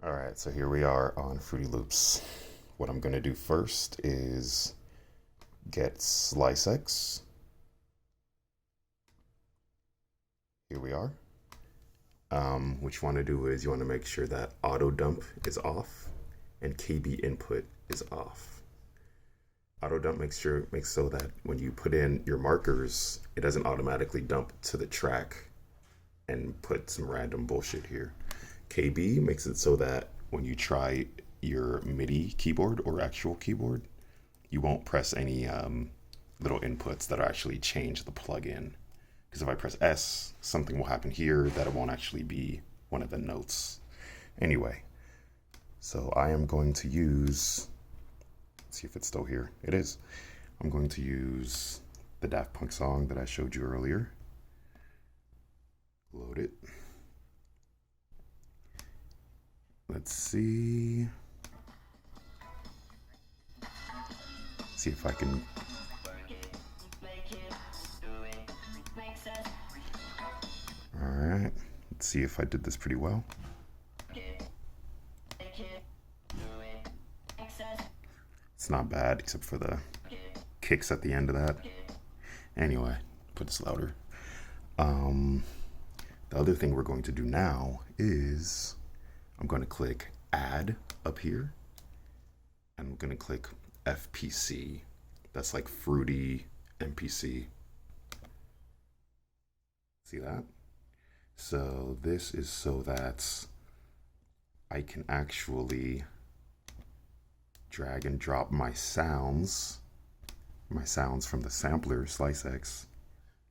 All right, so here we are on Fruity Loops. What I'm going to do first is get SliceX. Here we are. What you want to do is you want to make sure that auto dump is off and KB input is off. Auto dump makes so that when you put in your markers, it doesn't automatically dump to the track and put some random bullshit here. KB makes it so that when you try your MIDI keyboard or actual keyboard, you won't press any little inputs that actually change the plugin. Because if I press S, something will happen here that it won't actually be one of the notes. Anyway, so I am going to use, let's see if it's still here. It is. I'm going to use the Daft Punk song that I showed you earlier. Load it. Let's see. See if I can. All right. Let's see if I did this pretty well. It's not bad except for the kicks at the end of that. Anyway, put this louder. The other thing we're going to do now is I'm going to click Add up here, and I'm going to click FPC. That's like Fruity MPC. See that? So this is so that I can actually drag and drop my sounds from the sampler SliceX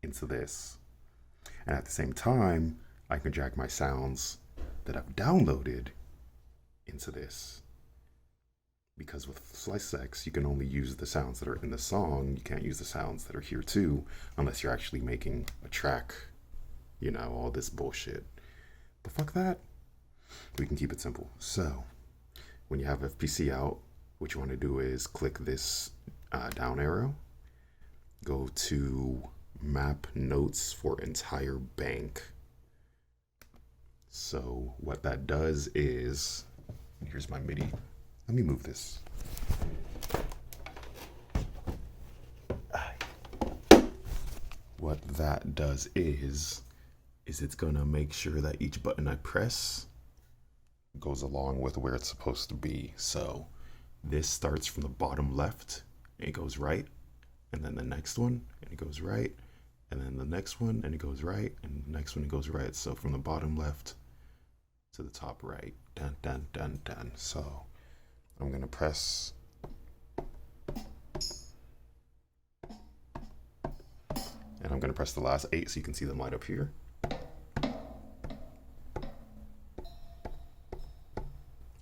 into this. And at the same time, I can drag my sounds that I've downloaded into this. Because with SliceX, you can only use the sounds that are in the song. You can't use the sounds that are here too, unless you're actually making a track. You know, all this bullshit. But fuck that. We can keep it simple. So, when you have FPC out, what you want to do is click this down arrow. Go to Map Notes for Entire Bank. So what that does is, here's my MIDI. Let me move this. What that does is it's gonna make sure that each button I press goes along with where it's supposed to be. So this starts from the bottom left, and it goes right, and then the next one, and it goes right, and then the next one, and it goes right, and the next one, it goes right. So from the bottom left to the top right, dun, dun, dun, dun. So I'm gonna press, and I'm gonna press the last 8 so you can see them light up here.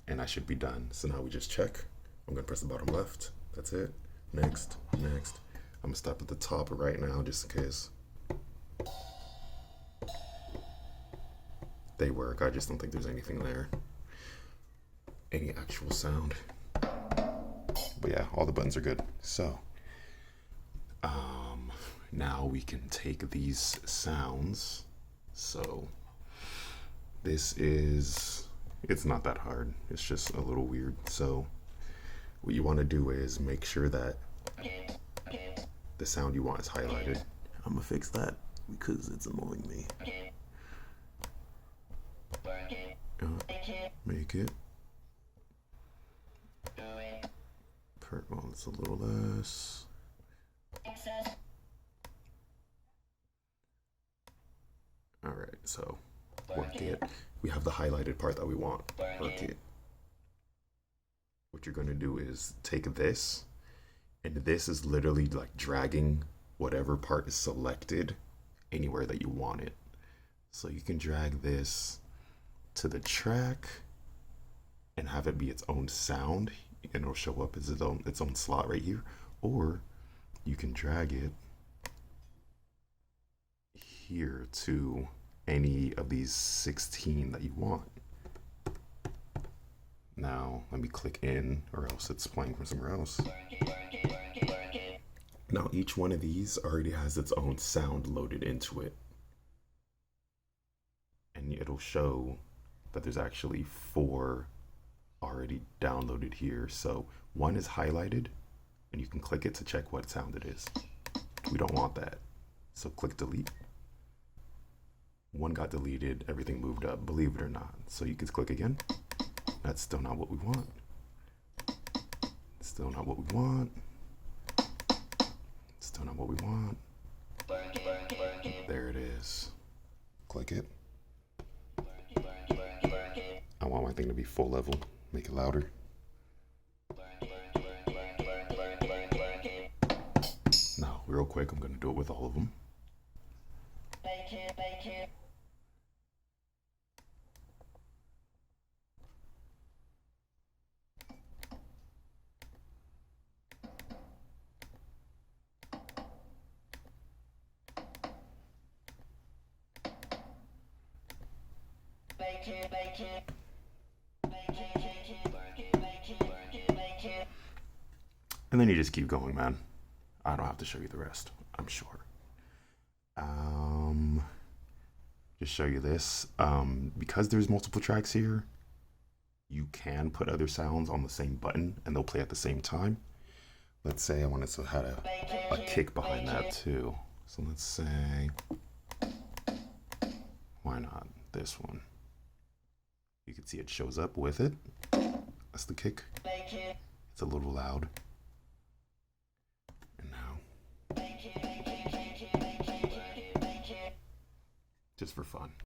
And I should be done. So now we just check. I'm gonna press the bottom left. That's it. Next, next. I'm gonna stop at the top right now just in case. They work. I just don't think there's anything there. Any actual sound. But yeah, all the buttons are good. So, now we can take these sounds. So, this is, it's not that hard. It's just a little weird. So, what you want to do is make sure that the sound you want is highlighted. I'm gonna fix that because it's annoying me. Make it. Well, it's a little less. All right, so work it. We have the highlighted part that we want. Work it. What you're gonna do is take this, and this is literally like dragging whatever part is selected anywhere that you want it. So you can drag this to the track and have it be its own sound, and it'll show up as its own slot right here. Or you can drag it here to any of these 16 that you want. Now let me click in, or else it's playing from somewhere else. Now each one of these already has its own sound loaded into it. And it'll show that there's actually 4 already downloaded here. So one is highlighted and you can click it to check what sound it is. We don't want that. So click delete. One got deleted, everything moved up, believe it or not. So you can click again. That's still not what we want. Still not what we want. Still not what we want. There it is. Click it. I want my thing to be full level. Make it louder. Now, real quick, I'm going to do it with all of them. And then you just keep going, man. I don't have to show you the rest, I'm sure. Just show you this. Because there's multiple tracks here, you can put other sounds on the same button and they'll play at the same time. Let's say I wanted to have a kick behind that too. So let's say, why not this one? You can see it shows up with it. That's the kick. It's a little loud. And now, just for fun.